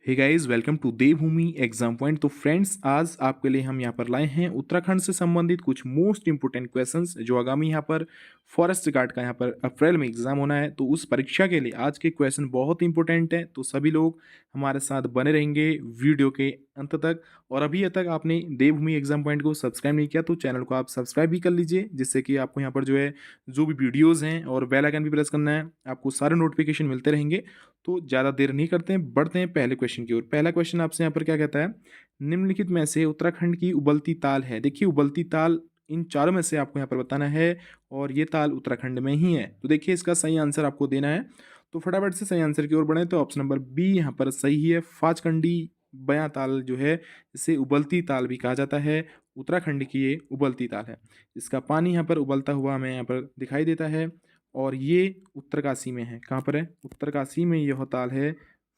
Hey guys, welcome to Devbhoomi exam point. तो friends, आज आपके लिए हम यहाँ पर लाए हैं उत्तराखंड से संबंधित कुछ मोस्ट इंपोर्टेंट क्वेश्चंस जो आगामी यहाँ पर फॉरेस्ट गार्ड का यहाँ पर अप्रैल में एग्जाम होना है। तो उस परीक्षा के लिए आज के क्वेश्चन बहुत इंपॉर्टेंट है, तो सभी लोग हमारे साथ बने रहेंगे वीडियो के अंत तक। और अभी तक आपने देवभूमि एग्जाम पॉइंट को सब्सक्राइब नहीं किया तो चैनल को आप सब्सक्राइब भी कर लीजिए, जिससे कि आपको यहाँ पर जो है जो भी वीडियोज़ हैं और बेल आइकन भी प्रेस करना है, आपको सारे नोटिफिकेशन मिलते रहेंगे। तो ज़्यादा देर नहीं करते हैं, बढ़ते हैं पहले क्वेश्चन की ओर। पहला क्वेश्चन आपसे यहाँ पर क्या कहता है, निम्नलिखित में से उत्तराखंड की उबलती ताल है। देखिए, उबलती ताल इन चारों में से आपको यहाँ पर बताना है और ये ताल उत्तराखंड में ही है। तो देखिए, इसका सही आंसर आपको देना है। तो फटाफट से सही आंसर की ओर बढ़े तो ऑप्शन नंबर बी यहाँ पर सही है। फाचकंडी बयां ताल जो है, इसे उबलती ताल भी कहा जाता है। उत्तराखंड की ये उबलती ताल है। इसका पानी यहाँ पर उबलता हुआ हमें यहाँ पर दिखाई देता है और ये उत्तरकाशी में है। कहाँ पर है? उत्तरकाशी में यह ताल है,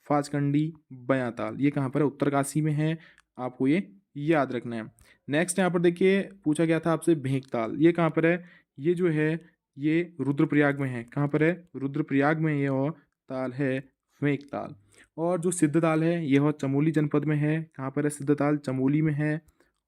फाचकंडी बयां ताल। ये कहाँ पर है? उत्तरकाशी में है। आपको ये याद रखना है। नेक्स्ट यहाँ पर देखिए, पूछा गया था आपसे भेंकताल। ये कहाँ पर है? ये जो है ये रुद्रप्रयाग में है। कहाँ पर है? रुद्रप्रयाग में यह ताल है, भेंकताल। और जो सिद्धताल है यह चमोली जनपद में है। कहाँ पर है सिद्धताल? चमोली में है।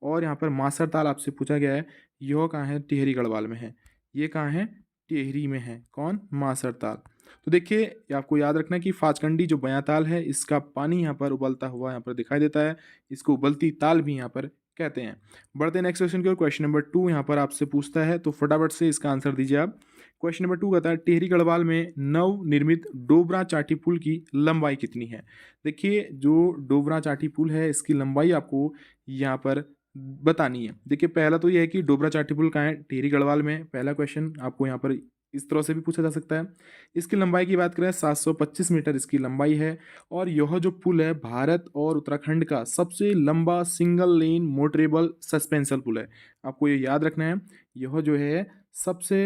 और यहाँ पर मासर ताल आपसे पूछा गया है, यह कहाँ है? टिहरी गढ़वाल में है। ये कहाँ है? टिहरी में है। कौन? मासर ताल। तो देखिए, ये आपको याद रखना है कि फाचकंडी जो बयां ताल है, इसका पानी यहाँ पर उबलता हुआ यहाँ पर दिखाई देता है। इसको उबलती ताल भी यहाँ पर कहते हैं। बढ़ते हैं नेक्स्ट क्वेश्चन की ओर। क्वेश्चन नंबर 2 यहाँ पर आपसे पूछता है, तो फटाफट से इसका आंसर दीजिए आप। क्वेश्चन नंबर 2 कहता है, टिहरी गढ़वाल में नवनिर्मित डोबरा चाटी पुल की लंबाई कितनी है? देखिए, जो डोबरा चाटी पुल है, इसकी लंबाई आपको यहाँ पर बतानी है। देखिए, पहला तो यह है कि डोबरा चाटी पुल कहाँ है? टिहरी गढ़वाल में। पहला क्वेश्चन आपको यहाँ पर इस तरह से भी पूछा जा सकता है। इसकी लंबाई की बात करें, 725 मीटर इसकी लंबाई है। और यह जो पुल है, भारत और उत्तराखंड का सबसे लंबा सिंगल लेन मोटरेबल सस्पेंशन पुल है। आपको ये याद रखना है, यह जो है सबसे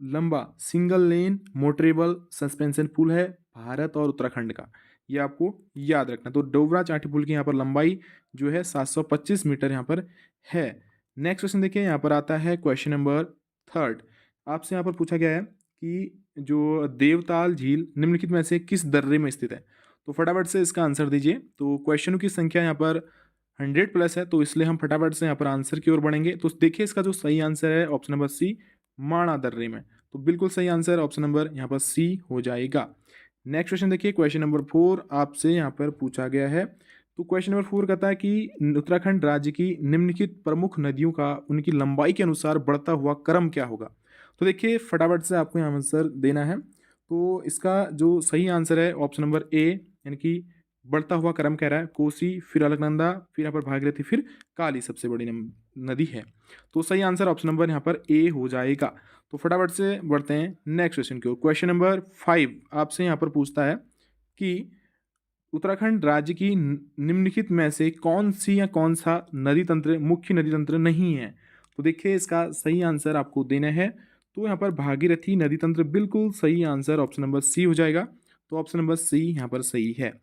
लंबा सिंगल लेन मोटरेबल सस्पेंशन पुल है भारत और उत्तराखंड का। ये आपको याद रखना। तो डोबरा चाटी पुल की यहाँ पर लंबाई जो है 725 मीटर यहाँ पर है। नेक्स्ट क्वेश्चन देखिए, यहाँ पर आता है क्वेश्चन नंबर 3। आपसे यहाँ पर पूछा गया है कि जो देवताल झील निम्नलिखित में से किस दर्रे में स्थित है? तो फटाफट से इसका आंसर दीजिए। तो क्वेश्चनों की संख्या यहाँ पर 100+ है, तो इसलिए हम फटाफट से यहाँ पर आंसर की ओर बढ़ेंगे। तो देखिए, इसका जो सही आंसर है ऑप्शन नंबर सी, माणा दर्रे में। तो बिल्कुल सही आंसर ऑप्शन नंबर यहाँ पर सी हो जाएगा। नेक्स्ट क्वेश्चन देखिए, क्वेश्चन नंबर 4 आपसे यहाँ पर पूछा गया है। तो क्वेश्चन नंबर 4 कहता है कि उत्तराखंड राज्य की निम्नलिखित प्रमुख नदियों का उनकी लंबाई के अनुसार बढ़ता हुआ क्रम क्या होगा? तो देखिए, फटाफट से आपको यहाँ आंसर देना है। तो इसका जो सही आंसर है ऑप्शन नंबर ए, यानी कि बढ़ता हुआ क्रम कह रहा है। कोसी, फिर अलकनंदा, फिर यहाँ पर भागीरथी, फिर काली सबसे बड़ी नदी है। तो सही आंसर ऑप्शन नंबर यहाँ पर ए हो जाएगा। तो फटाफट से बढ़ते हैं नेक्स्ट क्वेश्चन की ओर। क्वेश्चन नंबर 5 आपसे यहाँ पर पूछता है कि उत्तराखंड राज्य की निम्नलिखित में से कौन सी या कौन सा नदी तंत्र मुख्य नदी तंत्र नहीं है? तो देखिए, इसका सही आंसर आपको देना है। तो यहाँ पर भागीरथी नदी तंत्र बिल्कुल सही आंसर ऑप्शन नंबर सी हो जाएगा। तो ऑप्शन नंबर सी यहाँ पर सही है।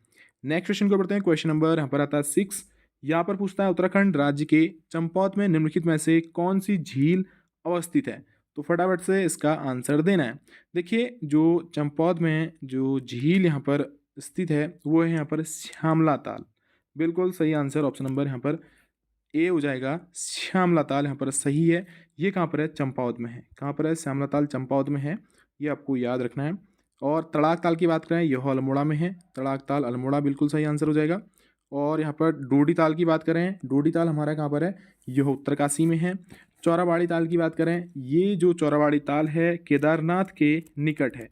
नेक्स्ट क्वेश्चन को बढ़ते हैं। क्वेश्चन नंबर यहाँ पर आता है 6। यहाँ पर पूछता है, उत्तराखंड राज्य के चंपावत में निम्नलिखित में से कौन सी झील अवस्थित है? तो फटाफट से इसका आंसर देना है। देखिए, जो चंपावत में जो झील यहाँ पर स्थित है वो है यहाँ पर श्यामला ताल। बिल्कुल सही आंसर ऑप्शन नंबर यहाँ पर ए हो जाएगा। श्यामला ताल यहाँ पर सही है। ये कहाँ पर है? चंपावत में है। कहाँ पर है? श्यामला ताल चंपावत में है। ये आपको याद रखना है। और तड़ाक ताल की बात करें, यह अल्मोड़ा में है। तड़ाक ताल अल्मोड़ा बिल्कुल सही आंसर हो जाएगा। और यहाँ पर डोडी ताल की बात करें, डोडी ताल हमारा कहाँ पर है? यह उत्तरकाशी में है। चौराबाड़ी ताल की बात करें, ये जो चौराबाड़ी ताल है केदारनाथ के निकट है।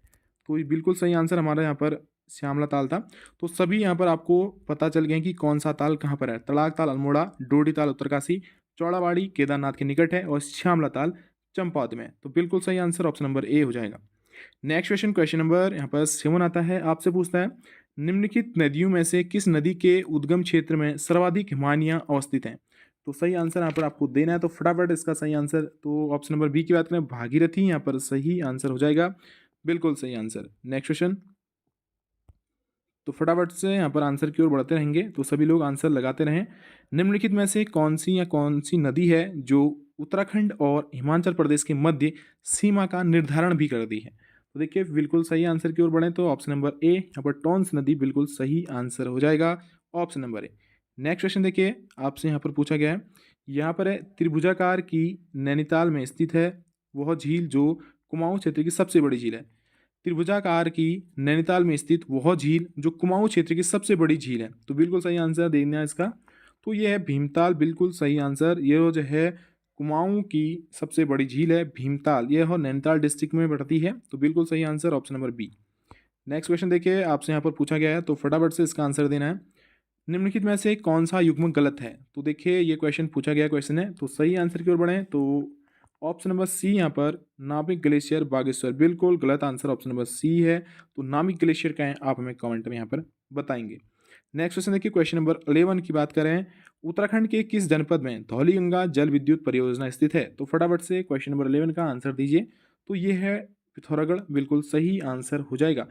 तो ये बिल्कुल सही आंसर हमारा यहाँ पर श्यामला ताल था। तो सभी यहाँ पर आपको पता चल गए कि कौन सा ताल कहाँ पर है। तड़ाक ताल अल्मोड़ा, डोडी ताल उत्तरकाशी, चौड़ाबाड़ी केदारनाथ के निकट है और श्यामला ताल चंपावत में। तो बिल्कुल सही आंसर ऑप्शन नंबर ए हो जाएगा। नेक्स्ट क्वेश्चन, क्वेश्चन नंबर यहाँ पर 7 आता है। आपसे पूछता है, निम्नलिखित नदियों में से किस नदी के उद्गम क्षेत्र में सर्वाधिक हिमानियाँ अवस्थित हैं? तो सही आंसर यहाँ पर आपको देना है। तो फटाफट इसका सही आंसर, तो ऑप्शन नंबर बी की बात करें, भागीरथी यहाँ पर सही आंसर हो जाएगा। बिल्कुल सही आंसर। नेक्स्ट क्वेश्चन, तो फटाफट से यहाँ पर आंसर की ओर बढ़ते रहेंगे, तो सभी लोग आंसर लगाते रहें। निम्नलिखित में से कौन सी या कौन सी नदी है जो उत्तराखंड और हिमाचल प्रदेश के मध्य सीमा का निर्धारण भी करती है? तो देखिए, बिल्कुल सही आंसर की ओर बढ़ें तो ऑप्शन नंबर ए यहाँ पर टॉन्स नदी बिल्कुल सही आंसर हो जाएगा। Option number A. Next question देखिए, आपसे यहाँ पर पूछा गया है, यहाँ पर है त्रिभुजाकार की नैनीताल में स्थित है वह झील जो कुमाऊं क्षेत्र की सबसे बड़ी झील है। त्रिभुजाकार की नैनीताल में स्थित वह झील जो कुमाऊं क्षेत्र की सबसे बड़ी झील है, तो बिल्कुल सही आंसर देना है इसका। तो ये है भीमताल, बिल्कुल सही आंसर। ये जो है कुमाऊं की सबसे बड़ी झील है भीमताल, ये हो नैनीताल डिस्ट्रिक्ट में पड़ती है, तो बिल्कुल सही answer option number B. Next question देखिए, आपसे यहाँ पर पूछा गया है, तो फटाफट से इसका आंसर देना है। निम्नलिखित में से कौन सा युग्म गलत है? तो देखिए ये क्वेश्चन पूछा गया क्वेश्चन है, तो सही आंसर की ओर बढ़ें तो ऑप्शन नंबर सी यहाँ पर नामिक ग्लेशियर बागेश्वर, बिल्कुल गलत आंसर ऑप्शन नंबर सी है। तो नामिक ग्लेशियर क्या है आप हमें कमेंट में यहाँ पर बताएंगे। नेक्स्ट क्वेश्चन देखिए, क्वेश्चन नंबर 11 की बात करें, उत्तराखंड के किस जनपद में धौलीगंगा जल विद्युत परियोजना स्थित है? तो फटाफट से क्वेश्चन नंबर 11 का आंसर दीजिए। तो ये है पिथौरागढ़, बिल्कुल सही आंसर हो जाएगा।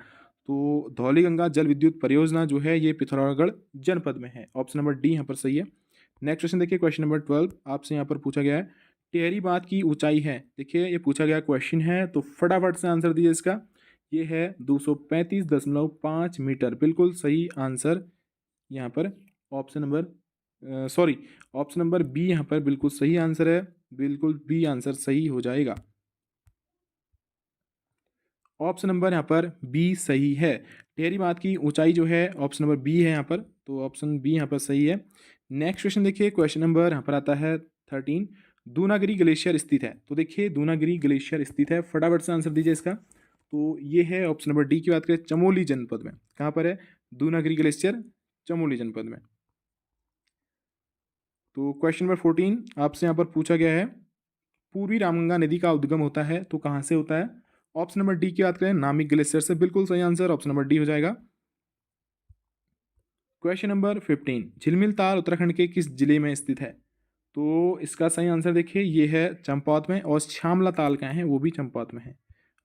तो धौलीगंगा जल विद्युत परियोजना जो है ये पिथौरागढ़ जनपद में है, ऑप्शन नंबर डी यहाँ पर सही है। नेक्स्ट क्वेश्चन देखिए, क्वेश्चन नंबर 12 आपसे यहाँ पर पूछा गया है, टिहरी बांध की ऊंचाई है, देखिए ये पूछा गया क्वेश्चन है, तो फटाफट से आंसर दीजिए इसका। ये है 235.5 मीटर, बिल्कुल सही आंसर यहाँ पर option number sorry option number B यहाँ पर बिल्कुल सही आंसर है, बिल्कुल बी आंसर सही हो जाएगा। ऑप्शन नंबर यहाँ पर बी सही है। टिहरी बांध की ऊंचाई जो है ऑप्शन नंबर बी है यहाँ पर, तो ऑप्शन बी यहाँ पर सही है। नेक्स्ट क्वेश्चन देखिए, क्वेश्चन नंबर यहाँ पर आता है 13, दूनागिरी ग्लेशियर स्थित है, तो देखिए दूनागिरी ग्लेशियर स्थित है, फटाफट से आंसर दीजिए इसका। तो ये है ऑप्शन नंबर डी की बात करें, चमोली जनपद में। कहाँ पर है दूनागिरी ग्लेशियर? चमोली जनपद में। तो क्वेश्चन नंबर 14 आपसे यहाँ पर पूछा गया है, पूर्वी रामगंगा नदी का उद्गम होता है तो कहाँ से होता है? ऑप्शन नंबर डी की बात करें, नामिक ग्लेशियर से, बिल्कुल सही आंसर ऑप्शन नंबर डी हो जाएगा। क्वेश्चन नंबर 15, झिलमिल ताल उत्तराखंड के किस जिले में स्थित है? तो इसका सही आंसर देखिए ये है चंपावत में, और श्यामला ताल कहाँ है? वो भी चंपावत में है।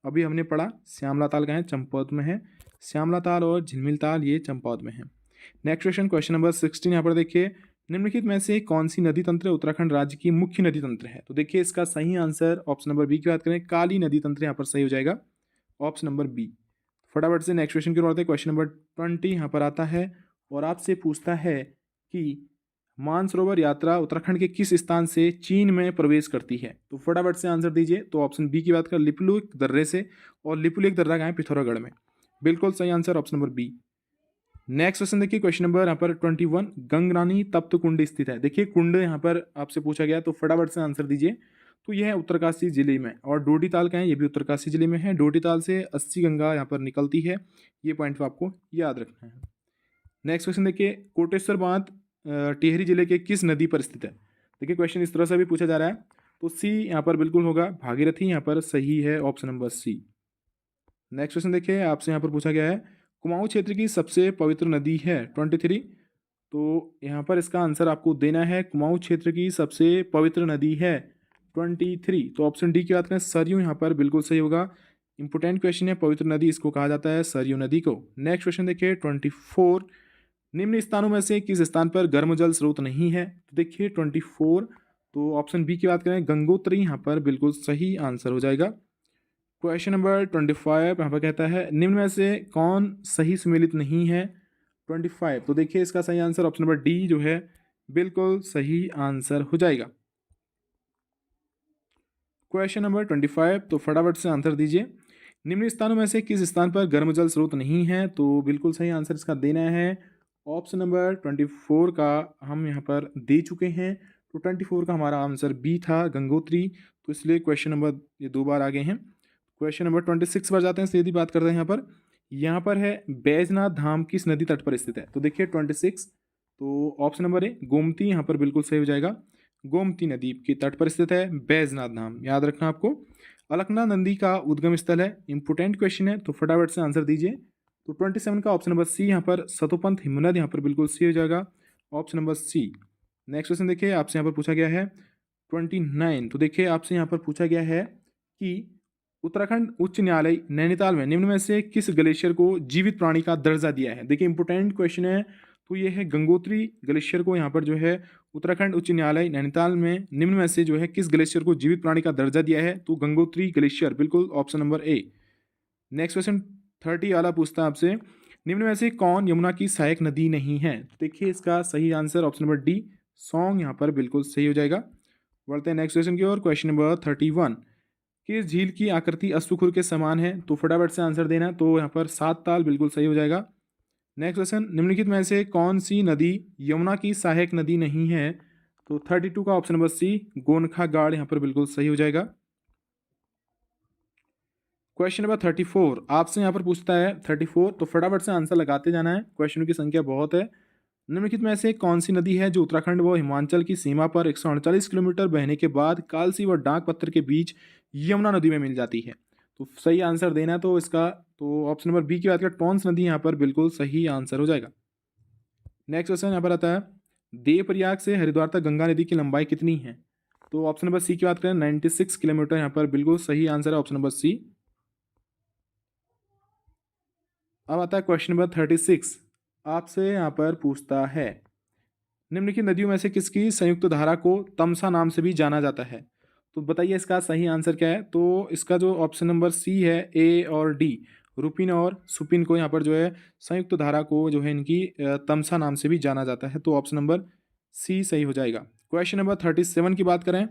अभी हमने पढ़ा श्यामला ताल कहाँ है? चंपावत में है। श्यामला ताल और झिलमिल ताल ये चंपावत में है। नेक्स्ट क्वेश्चन, क्वेश्चन नंबर 16 यहाँ पर देखिए, निम्नलिखित में से कौन सी नदी तंत्र उत्तराखंड राज्य की मुख्य नदी तंत्र है? तो देखिए इसका सही आंसर ऑप्शन नंबर बी की बात करें, काली नदी तंत्र यहाँ पर सही हो जाएगा, ऑप्शन नंबर बी। फटाफट से नेक्स्ट क्वेश्चन की ओर बढ़ते हैं। क्वेश्चन नंबर 20 यहाँ पर आता है और आपसे पूछता है कि मानसरोवर यात्रा उत्तराखंड के किस स्थान से चीन में प्रवेश करती है? तो फटाफट से आंसर दीजिए। तो ऑप्शन बी की बात करें, लिपुलेख दर्रे से, और लिपुलेख दर्रा कहाँ है? पिथौरागढ़ में, बिल्कुल सही answer option number B. Next question देखिए, क्वेश्चन नंबर यहाँ पर 21, गंगरानी तप्त कुंड स्थित है, देखिए कुंड यहाँ पर आपसे पूछा गया, तो फटाफट से आंसर दीजिए। तो यह है उत्तरकाशी जिले में, और डोडीताल का है, ये भी उत्तरकाशी जिले में है। डोडीताल से 80 गंगा यहाँ पर निकलती है, ये पॉइंट आपको याद रखना है। नेक्स्ट क्वेश्चन देखिए, कोटेश्वर बांध टिहरी जिले के किस नदी पर स्थित है? देखिए क्वेश्चन इस तरह से भी पूछा जा रहा है, तो सी यहाँ पर बिल्कुल होगा, भागीरथी यहाँ पर सही है, option number C. Next question देखिए, आपसे यहाँ पर पूछा गया है, कुमाऊं क्षेत्र की सबसे पवित्र नदी है 23, तो यहाँ पर इसका आंसर आपको देना है, कुमाऊं क्षेत्र की सबसे पवित्र नदी है 23, तो ऑप्शन डी की बात करें, सरयू यहाँ पर बिल्कुल सही होगा। इंपोर्टेंट क्वेश्चन है, पवित्र नदी इसको कहा जाता है, सरयू नदी को। नेक्स्ट क्वेश्चन देखिए 24, निम्न स्थानों में से किस स्थान पर गर्म जल स्रोत नहीं है? तो देखिए 24, तो ऑप्शन बी की बात करें, गंगोत्री यहाँ पर बिल्कुल सही आंसर हो जाएगा। क्वेश्चन नंबर 25 यहाँ पर कहता है, निम्न में से कौन सही सुमेलित नहीं है? 25, तो देखिए इसका सही आंसर ऑप्शन नंबर डी जो है बिल्कुल सही आंसर हो जाएगा। क्वेश्चन नंबर 25, तो फटाफट से आंसर दीजिए। निम्न स्थानों में से किस स्थान पर गर्म जल स्रोत नहीं है? तो बिल्कुल सही आंसर इसका देना है, ऑप्शन नंबर 24 का हम यहाँ पर दे चुके हैं, तो 24 का हमारा आंसर बी था, गंगोत्री, तो इसलिए क्वेश्चन नंबर ये 2 बार आ गए हैं। क्वेश्चन नंबर 26 पर जाते हैं, सीधी बात करते हैं। यहाँ पर है, बैजनाथ धाम किस नदी तट पर स्थित है? तो देखिए 26, तो ऑप्शन नंबर ए गोमती यहाँ पर बिल्कुल सही हो जाएगा, गोमती नदी के तट पर स्थित है बैजनाथ धाम, याद रखना आपको। अलकनंदा नदी का उद्गम स्थल है, इंपोर्टेंट क्वेश्चन है, तो फटाफट से आंसर दीजिए। तो 27 का ऑप्शन नंबर सी यहाँ पर सतोपंथ हिमनद यहाँ पर बिल्कुल सी हो जाएगा, option number C. Next question देखिए, आपसे यहाँ पर पूछा गया है 29, तो देखिए आपसे यहाँ पर पूछा गया है कि उत्तराखंड उच्च न्यायालय नैनीताल में निम्न में से किस ग्लेशियर को जीवित प्राणी का दर्जा दिया है? देखिए इंपोर्टेंट क्वेश्चन है, तो ये है गंगोत्री ग्लेशियर को यहाँ पर जो है उत्तराखंड उच्च न्यायालय नैनीताल में निम्न में से जो है किस ग्लेशियर को जीवित प्राणी का दर्जा दिया है? तो गंगोत्री ग्लेशियर, बिल्कुल option number A. Next question 30 वाला पूछता है आपसे, निम्न में से कौन यमुना की सहायक नदी नहीं है? देखिए इसका सही answer option number D, Song यहाँ पर बिल्कुल सही हो जाएगा। बढ़ते हैं नेक्स्ट क्वेश्चन की ओर। क्वेश्चन नंबर 31, किस झील की आकृति अश्रुखुर के समान है? तो फटाफट से आंसर देना। तो यहाँ पर सात ताल बिल्कुल सही हो जाएगा। नेक्स्ट क्वेश्चन, निम्नलिखित में से कौन सी नदी यमुना की सहायक नदी नहीं है? तो 32 का ऑप्शन नंबर सी, गोनखा गाड़ यहाँ पर बिल्कुल सही हो जाएगा। क्वेश्चन नंबर 34 आपसे यहाँ पर पूछता है 34, तो फटाफट से आंसर लगाते जाना है, क्वेश्चनों की संख्या बहुत है। निम्नलिखित में से कौन सी नदी है जो उत्तराखंड व हिमाचल की सीमा पर 148 किलोमीटर बहने के बाद कालसी व डाक पत्थर के बीच यमुना नदी में मिल जाती है? तो सही आंसर देना है तो इसका, तो ऑप्शन नंबर बी की बात करें, टॉन्स नदी यहाँ पर बिल्कुल सही आंसर हो जाएगा। नेक्स्ट क्वेश्चन यहाँ पर आता है, देवप्रयाग से हरिद्वार तक गंगा नदी की लंबाई कितनी है? तो ऑप्शन नंबर सी की बात करें 96 किलोमीटर यहाँ पर बिल्कुल सही आंसर है, ऑप्शन नंबर सी। अब आता है क्वेश्चन नंबर 36, आपसे यहाँ पर पूछता है, निम्नलिखित नदियों में से किसकी संयुक्त धारा को तमसा नाम से भी जाना जाता है? तो बताइए इसका सही आंसर क्या है? तो इसका जो ऑप्शन नंबर सी है, ए और डी, रुपिन और सुपिन को यहाँ पर जो है संयुक्त धारा को जो है इनकी तमसा नाम से भी जाना जाता है। तो ऑप्शन नंबर सी सही हो जाएगा। क्वेश्चन नंबर 37 की बात करें,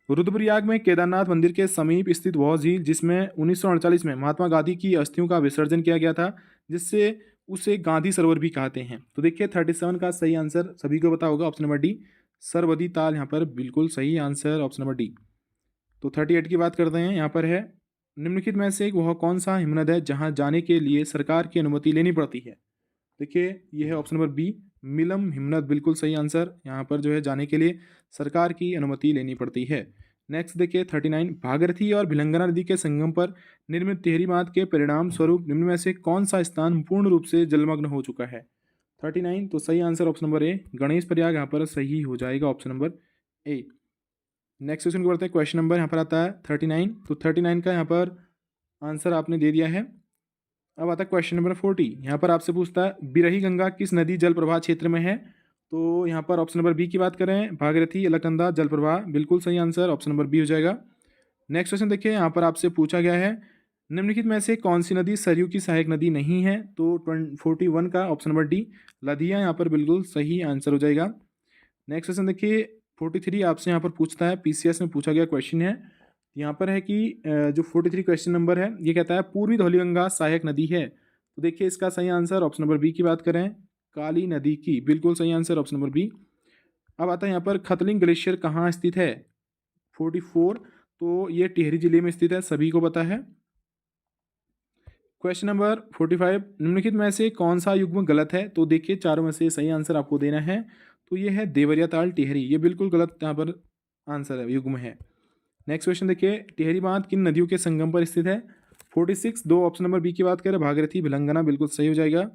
रुद्रप्रयाग में केदारनाथ मंदिर के समीप स्थित वह झील जिसमें 1948 में महात्मा गांधी की अस्थियों का विसर्जन किया गया था, जिससे उसे गांधी सरोवर भी कहते हैं। तो देखिए 37 का सही आंसर सभी को पता होगा, ऑप्शन नंबर डी, सरवदी ताल यहाँ पर बिल्कुल सही आंसर, ऑप्शन नंबर डी। तो 38 की बात करते हैं, यहाँ पर है, निम्नलिखित में से वह कौन सा हिमनद है जहाँ जाने के लिए सरकार की अनुमति लेनी पड़ती है? देखिए ये है ऑप्शन नंबर बी, मिलम हिमनद बिल्कुल सही आंसर, यहाँ पर जो है जाने के लिए सरकार की अनुमति लेनी पड़ती है। नेक्स्ट देखिए 39, भागीरथी और भिलंगना नदी के संगम पर निर्मित टिहरी बांध के परिणाम स्वरूप निम्न में से कौन सा स्थान पूर्ण रूप से जलमग्न हो चुका है? 39, तो सही आंसर ऑप्शन नंबर ए, गणेश प्रयाग यहाँ पर सही हो जाएगा, option number A. Next question को बढ़ते हैं। क्वेश्चन नंबर यहाँ पर आता है 39, तो 39 का यहाँ पर आंसर आपने दे दिया है। अब आता है क्वेश्चन नंबर 40, यहाँ पर आपसे पूछता है, बिरही गंगा किस नदी जल प्रवाह क्षेत्र में है? तो यहाँ पर ऑप्शन नंबर बी की बात करें, भागीरथी अलकनंदा जल प्रवाह बिल्कुल सही आंसर, ऑप्शन नंबर बी हो जाएगा। नेक्स्ट क्वेश्चन देखिए, यहाँ पर आपसे पूछा गया है, निम्नलिखित में से कौन सी नदी सरयू की सहायक नदी नहीं है? तो 41 का ऑप्शन नंबर डी, लदिया यहाँ पर बिल्कुल सही आंसर हो जाएगा। नेक्स्ट क्वेश्चन देखिए 43 आपसे यहाँ पर पूछता है, पीसीएस में पूछा गया क्वेश्चन है, यहाँ पर है कि जो 43 क्वेश्चन नंबर है ये कहता है पूर्वी धौलीगंगा सहायक नदी है। तो देखिए इसका सही आंसर ऑप्शन नंबर बी की बात करें, काली नदी की बिल्कुल सही आंसर, ऑप्शन नंबर बी। अब आता है यहाँ पर खतलिंग ग्लेशियर कहाँ स्थित है? 44, तो ये टिहरी जिले में स्थित है, सभी को पता है। क्वेश्चन नंबर 45, निम्नलिखित में से कौन सा युग्म गलत है? तो देखिए चारों में से सही आंसर आपको देना है। तो ये है देवरिया ताल टिहरी, ये बिल्कुल गलत यहाँ पर आंसर है, युग्म है। नेक्स्ट क्वेश्चन देखिए, टिहरी बांध किन नदियों के संगम पर स्थित है? 46, दो ऑप्शन नंबर बी की बात करें, भागीरथी भिलंगना बिल्कुल सही हो जाएगा।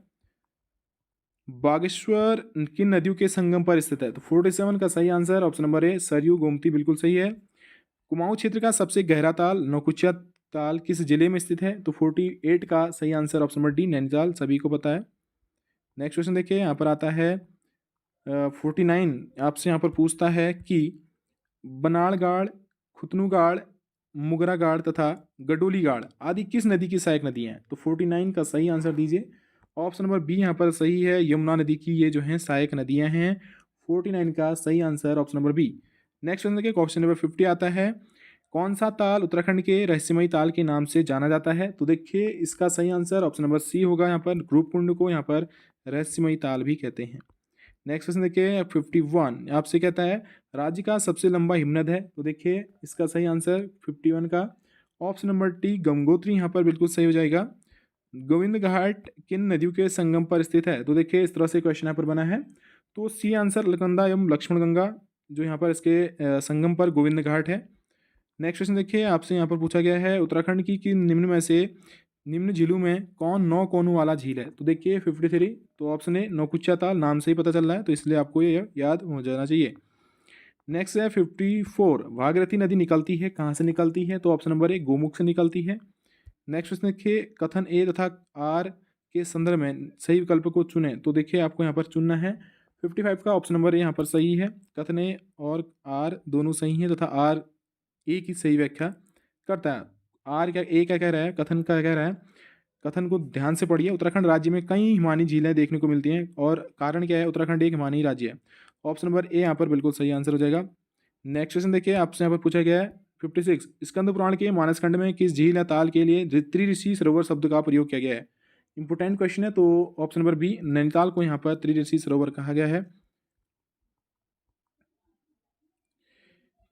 बागेश्वर किन नदियों के संगम पर स्थित है? तो 47 का सही आंसर ऑप्शन नंबर ए, सरयू गोमती बिल्कुल सही है। कुमाऊं क्षेत्र का सबसे गहरा ताल नौकुचिया ताल किस जिले में स्थित है? तो 48 का सही answer option number D, Nainital, सभी को पता है। नेक्स्ट क्वेश्चन देखिए, यहाँ पर आता है 49 आपसे यहाँ पर पूछता है कि बनाड़गाड़, खुतनुगाड़, मुगरागाड़ तथा गडोलीगाड़ आदि किस नदी की सहायक नदी हैं? तो 49 का सही आंसर दीजिए, ऑप्शन नंबर बी यहाँ पर सही है, यमुना नदी की ये जो हैं सहायक नदियाँ हैं। 49 का सही answer option number B. Next question देखिए, क्वेश्चन नंबर 50 आता है, कौन सा ताल उत्तराखंड के रहस्यमयी ताल के नाम से जाना जाता है? तो देखिए इसका सही आंसर ऑप्शन नंबर सी होगा, यहाँ पर ध्रुव कुंड को यहाँ पर रहस्यमयी ताल भी कहते हैं। नेक्स्ट क्वेश्चन देखिए 51 आपसे कहता है, राज्य का सबसे लंबा हिमनद है? तो देखिए इसका सही आंसर 51 का ऑप्शन नंबर टी, गंगोत्री यहाँ पर बिल्कुल सही हो जाएगा। गोविंद घाट किन नदियों के संगम पर स्थित है? तो देखिए इस तरह से क्वेश्चन यहाँ पर बना है, तो सी आंसर अलकनंदा एवं लक्ष्मण गंगा जो यहाँ पर इसके संगम पर गोविंद घाट है। नेक्स्ट क्वेश्चन देखिए, आपसे यहाँ पर पूछा गया है, उत्तराखंड की निम्न में से निम्न झीलों में कौन 9 कोनों वाला झील है? तो देखिए 53, तो ऑप्शन ए नौकुचिया ताल, नाम से ही पता चल रहा है, तो इसलिए आपको ये याद हो जाना चाहिए। नेक्स्ट है 54, भागीरथी नदी निकलती है कहाँ से निकलती है? तो ऑप्शन नंबर ए, गोमुख से निकलती है। नेक्स्ट क्वेश्चन देखिए, कथन ए तथा आर के संदर्भ में सही विकल्प को चुनें। तो देखिए आपको यहाँ पर चुनना है 55 का ऑप्शन नंबर ए यहाँ पर सही है, कथन ए और आर दोनों सही हैं तथा आर ए की सही व्याख्या करता है। आर क्या, ए क्या कह रहा है, कथन क्या कह रहा है, कथन को ध्यान से पढ़िए। उत्तराखंड राज्य में कई हिमानी झीलें देखने को मिलती हैं और कारण क्या है, उत्तराखंड एक हिमानी राज्य है। ऑप्शन नंबर ए यहाँ पर बिल्कुल सही आंसर हो जाएगा। नेक्स्ट क्वेश्चन देखिए, आपसे यहाँ पर पूछा गया है 56, स्कंद पुराण के मानस खंड में किस झील या ताल के लिए त्रिऋषि सरोवर शब्द का प्रयोग किया गया है? इंपोर्टेंट क्वेश्चन है। तो ऑप्शन नंबर बी, नैनीताल को यहाँ पर त्रिऋषि सरोवर कहा गया है।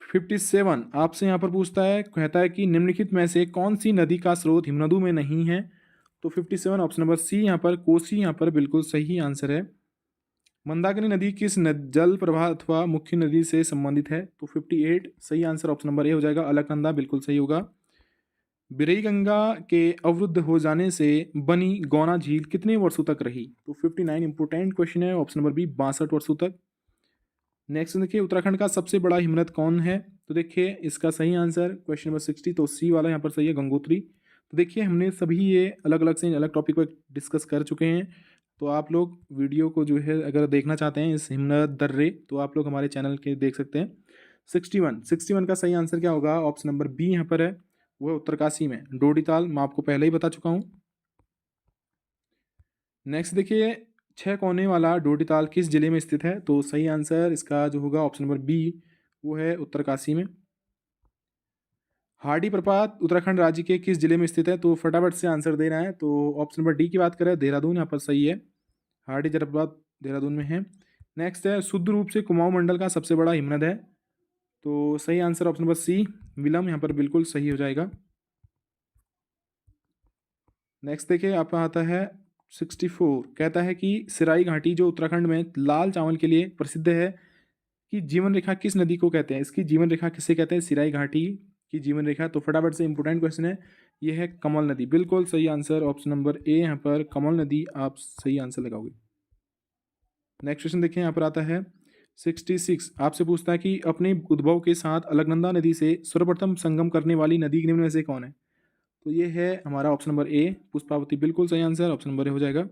57 आपसे यहाँ पर पूछता है, कहता है कि निम्नलिखित में से कौन सी नदी का स्रोत हिमनदों में नहीं है? तो 57 ऑप्शन नंबर सी यहाँ पर कोसी यहाँ पर बिल्कुल सही आंसर है। मंदाकिनी नदी किस जल प्रवाह अथवा मुख्य नदी से संबंधित है? तो 58 सही आंसर ऑप्शन नंबर ए हो जाएगा, अलकनंदा बिल्कुल सही होगा। बिरई गंगा के अवरुद्ध हो जाने से बनी गौना झील कितने वर्षों तक रही? तो 59 इंपोर्टेंट क्वेश्चन है, ऑप्शन नंबर बी 62 वर्षों तक। नेक्स्ट देखिए, उत्तराखंड का सबसे बड़ा हिमनद कौन है? तो देखिए इसका सही आंसर क्वेश्चन नंबर 60, तो सी वाला यहाँ पर सही है, गंगोत्री। तो देखिए हमने सभी ये अलग अलग से अलग टॉपिक पर डिस्कस कर चुके हैं। तो आप लोग वीडियो को जो है अगर देखना चाहते हैं इस हिमनद दर्रे, तो आप लोग हमारे चैनल के देख सकते हैं। 61 का सही आंसर क्या होगा? ऑप्शन नंबर बी यहाँ पर है, वो है उत्तरकाशी में डोडीताल, मैं आपको पहले ही बता चुका हूँ। नेक्स्ट देखिए, 6 कोने वाला डोडीताल किस जिले में स्थित है? तो सही आंसर इसका जो होगा ऑप्शन नंबर बी, वो है उत्तरकाशी में। हार्डी प्रपात उत्तराखंड राज्य के किस जिले में स्थित है? तो फटाफट से आंसर दे रहे हैं। तो ऑप्शन नंबर डी की बात करें, देहरादून यहाँ पर सही है, हार्डी जलप्रपात देहरादून में है। नेक्स्ट है, शुद्ध रूप से कुमाऊं मंडल का सबसे बड़ा हिमनद है? तो सही आंसर ऑप्शन नंबर सी, विलम यहाँ पर बिल्कुल सही हो जाएगा। नेक्स्ट देखिए आपका आता है 64, कहता है कि सिराई घाटी जो उत्तराखंड में लाल चावल के लिए प्रसिद्ध है कि जीवन रेखा किस नदी को कहते हैं? इसकी जीवन रेखा किसे कहते हैं? सिराई घाटी की जीवन रेखा। तो फटाफट से इंपोर्टेंट क्वेश्चन है, ये है कमल नदी, बिल्कुल सही आंसर ऑप्शन नंबर ए यहाँ पर कमल नदी आप सही आंसर लगाओगे। नेक्स्ट क्वेश्चन देखिए, यहाँ पर आता है 66, आपसे पूछता है कि अपने उद्भव के साथ अलकनंदा नदी से सर्वप्रथम संगम करने वाली नदी निम्न में से कौन है? तो ये है हमारा ऑप्शन नंबर ए, पुष्पावती, बिल्कुल सही आंसर ऑप्शन नंबर ए हो जाएगा।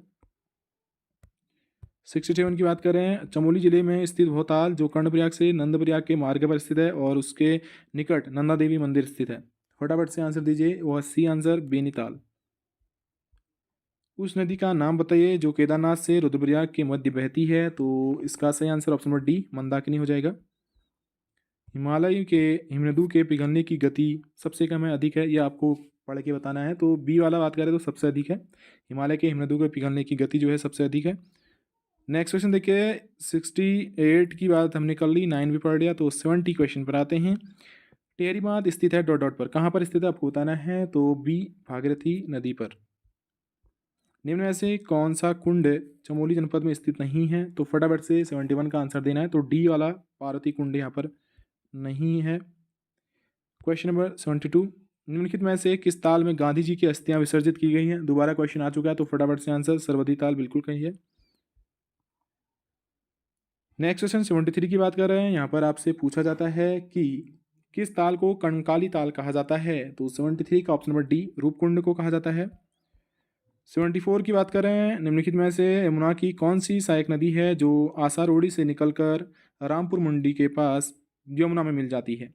67 की बात करें, चमोली जिले में स्थित भोताल जो कर्णप्रयाग से नंदप्रयाग के मार्ग पर स्थित है और उसके निकट नंदा देवी मंदिर स्थित है। फटाफट से आंसर दीजिए, वह सी आंसर बेनीताल। उस नदी का नाम बताइए जो केदारनाथ से रुद्रप्रयाग के मध्य बहती है? तो इसका सही answer option number D, Mandakini हो जाएगा। हिमालय के हिमनदों के पिघलने की गति सबसे कम है, अधिक है, ये आपको पढ़ के बताना है। तो बी वाला बात करें तो सबसे अधिक है, हिमालय के हिमनदों के पिघलने की गति जो है सबसे अधिक है। नेक्स्ट क्वेश्चन देखिए, 68 की बात हमने कर ली, 9 भी पढ़ लिया। तो 70 क्वेश्चन पर आते हैं। टेहरी बांध स्थित है डॉट डॉट पर, कहाँ पर स्थित है आपको बताना है? तो बी, भागीरथी नदी पर। निम्न में से कौन सा कुंड चमोली जनपद में स्थित नहीं है? तो फटाफट से 71 का आंसर देना है। तो डी वाला पार्वती कुंड यहाँ पर नहीं है। क्वेश्चन नंबर 72, निम्नलिखित में से किस ताल में गांधी जी की अस्थियां विसर्जित की गई हैं? दोबारा क्वेश्चन आ चुका है, तो फटाफट से आंसर सरवदी ताल बिल्कुल कही है। नेक्स्ट क्वेश्चन 73 की बात कर रहे हैं। यहाँ पर आपसे पूछा जाता है कि किस ताल को कंकाली ताल कहा जाता है? तो 73 का ऑप्शन नंबर डी, रूपकुंड को कहा जाता है। 74 की बात कर रहे हैं, निम्नलिखित में से यमुना की कौन सी सहायक नदी है जो आसारोड़ी से निकलकर रामपुर मंडी के पास यमुना में मिल जाती है?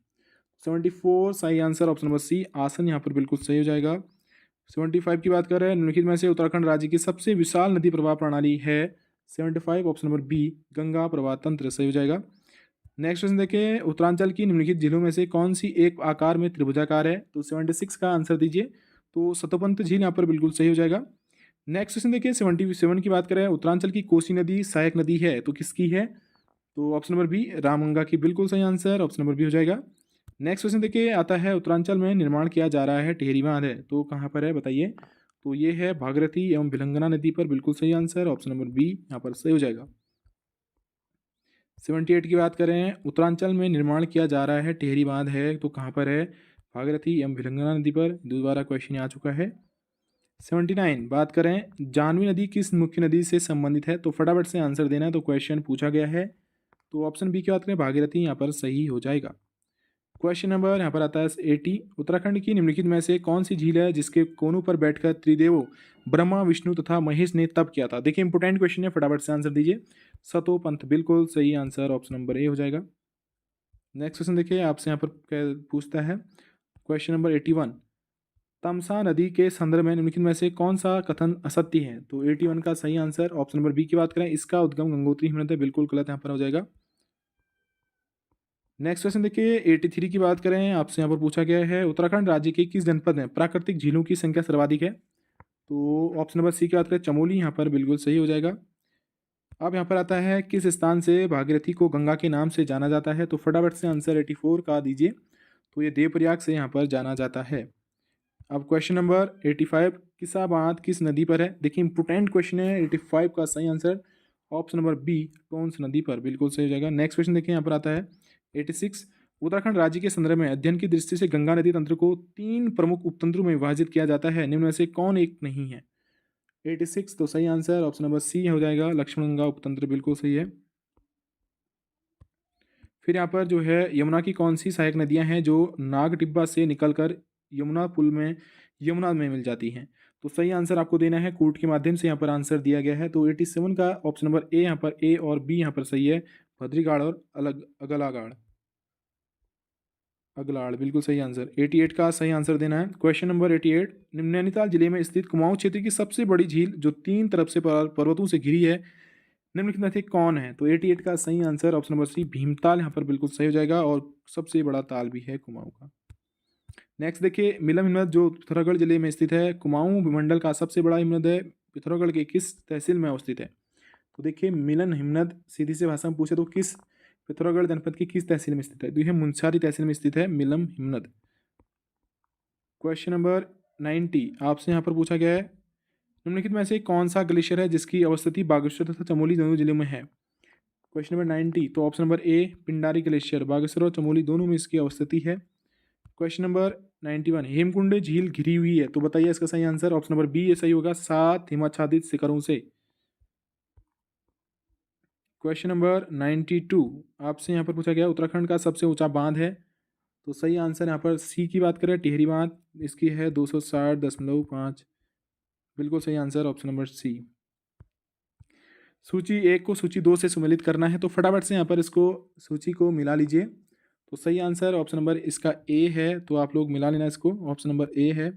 74 सही आंसर ऑप्शन नंबर सी, आसन यहाँ पर बिल्कुल सही हो जाएगा। 75 की बात कर रहे हैं, निम्नलिखित में से उत्तराखंड राज्य की सबसे विशाल नदी प्रवाह प्रणाली है? 75 ऑप्शन नंबर बी, गंगा प्रवाह तंत्र सही हो जाएगा। नेक्स्ट क्वेश्चन देखिए, उत्तरांचल की निम्नलिखित झीलों में से कौन सी एक आकार में त्रिभुजाकार है? तो 76 का आंसर दीजिए। तो सतोपंत झील यहाँ पर बिल्कुल सही हो जाएगा। नेक्स्ट क्वेश्चन देखिए, 77 की बात करें, उत्तरांचल की कोसी नदी सहायक नदी है तो किसकी है? तो ऑप्शन नंबर बी, रामगंगा की, बिल्कुल सही आंसर ऑप्शन नंबर बी हो जाएगा। नेक्स्ट क्वेश्चन देखिए आता है, उत्तरांचल में निर्माण किया जा रहा है टेहरी बांध है तो कहाँ पर है बताइए? तो ये है भागीरथी एवं भिलंगना नदी पर, बिल्कुल सही आंसर ऑप्शन नंबर बी यहाँ पर सही हो जाएगा। 78 की बात करें, उत्तरांचल में निर्माण किया जा रहा है टेहरी बांध है तो कहाँ पर है? भागीरथी एवं भिलंगना नदी पर, दोबारा क्वेश्चन आ चुका है। 79 बात करें, जानवी नदी किस मुख्य नदी से संबंधित है? तो फटाफट से आंसर देना है, तो क्वेश्चन पूछा गया है। तो ऑप्शन बी की बात करें, भागीरथी यहाँ पर सही हो जाएगा। क्वेश्चन नंबर यहाँ पर आता है 80, उत्तराखंड की निम्नलिखित में से कौन सी झील है जिसके कोनों पर बैठकर त्रिदेवों ब्रह्मा विष्णु तथा महेश ने तप किया था? देखिए इंपोर्टेंट क्वेश्चन है, फटाफट से आंसर दीजिए। सतोपंथ, बिल्कुल सही आंसर ऑप्शन नंबर ए हो जाएगा। नेक्स्ट क्वेश्चन देखिए, आपसे यहाँ पर पूछता है क्वेश्चन नंबर 81, तमसा नदी के संदर्भ में निम्नलिखित में से कौन सा कथन असत्य है? तो 81 का सही आंसर ऑप्शन नंबर बी की बात करें, इसका उद्गम गंगोत्री हिमनद है, बिल्कुल गलत यहाँ पर हो जाएगा। नेक्स्ट क्वेश्चन देखिए 83 की बात करें, आपसे यहाँ पर पूछा गया है उत्तराखंड राज्य के किस जनपद में प्राकृतिक झीलों की संख्या सर्वाधिक है? तो ऑप्शन नंबर सी की बात करें चमोली, यहाँ पर बिल्कुल सही हो जाएगा। अब यहाँ पर आता है किस स्थान से भागीरथी को गंगा के नाम से जाना जाता है? तो फटाफट से आंसर 84 का दीजिए। तो ये देवप्रयाग से यहाँ पर जाना जाता है। अब क्वेश्चन नंबर 85, किसा बांध किस नदी पर है? देखिए इंपोर्टेंट क्वेश्चन है। 85 का सही answer option number B Tons नदी पर, बिल्कुल सही हो जाएगा। नेक्स्ट क्वेश्चन देखिए यहाँ पर आता है 86, उत्तराखंड राज्य के संदर्भ में अध्ययन की दृष्टि से गंगा नदी तंत्र को 3 प्रमुख उपतंत्रों में विभाजित किया जाता है, निम्न में से कौन एक नहीं है? 86 तो सही आंसर ऑप्शन नंबर सी हो जाएगा, लक्ष्मण गंगा उपतंत्र, बिल्कुल सही है। फिर यहाँ पर जो है यमुना की कौन सी सहायक नदियाँ हैं जो नागटिब्बा से निकलकर यमुना में मिल जाती हैं? तो सही आंसर आपको देना है, कूट के माध्यम से यहाँ पर आंसर दिया गया है। तो 87 का ऑप्शन नंबर ए यहाँ पर, ए और बी यहाँ पर सही है, भद्रीगाड़ और अगलागाड़, अगलाड़, बिल्कुल सही आंसर। 88 का सही आंसर देना है। क्वेश्चन नंबर 88, नैनीताल जिले में स्थित कुमाऊं क्षेत्र की सबसे बड़ी झील जो 3 तरफ से पर्वतों से घिरी है, निम्नलिखित में से कौन है? तो 88 का सही answer option number C Bhimtal यहाँ पर बिल्कुल सही हो जाएगा, और सबसे बड़ा ताल भी है कुमाऊं का। नेक्स्ट देखिए मिलम हिमनद जो पिथौरागढ़ जिले में स्थित है, कुमाऊं मंडल का सबसे बड़ा हिमनद है, पिथौरागढ़ के किस तहसील में अवस्थित है? तो देखिए मिलन हिमनद सीधी से भाषा में पूछे तो किस पिथौरागढ़ जनपद की किस तहसील में स्थित है? तो यह मुनस्यारी तहसील में स्थित है मिलम हिमनद। क्वेश्चन नंबर 90 आपसे यहाँ पर पूछा गया है, निम्नलिखित में से कौन सा ग्लेशियर है जिसकी अवस्थिति बागेश्वर तथा चमोली दोनों जिलों में है? क्वेश्चन नंबर 90, तो ऑप्शन नंबर ए पिंडारी ग्लेशियर, बागेश्वर और चमोली दोनों में इसकी अवस्थिति है। क्वेश्चन नंबर 91, हेमकुंड झील घिरी हुई है, तो बताइए इसका सही आंसर। ऑप्शन नंबर बी ये सही होगा, 7 हिमाच्छादित शिखरों से। क्वेश्चन नंबर 92 आपसे यहाँ पर पूछा गया उत्तराखंड का सबसे ऊंचा बांध है, तो सही आंसर यहाँ पर सी की बात करें टिहरी बांध, इसकी है 260.5, बिल्कुल सही आंसर ऑप्शन नंबर सी। सूची 1 को सूची 2 से सम्मिलित करना है, तो फटाफट से यहाँ पर इसको सूची को मिला लीजिए। तो सही आंसर ऑप्शन नंबर इसका ए है, तो आप लोग मिला लेना इसको, ऑप्शन नंबर ए है।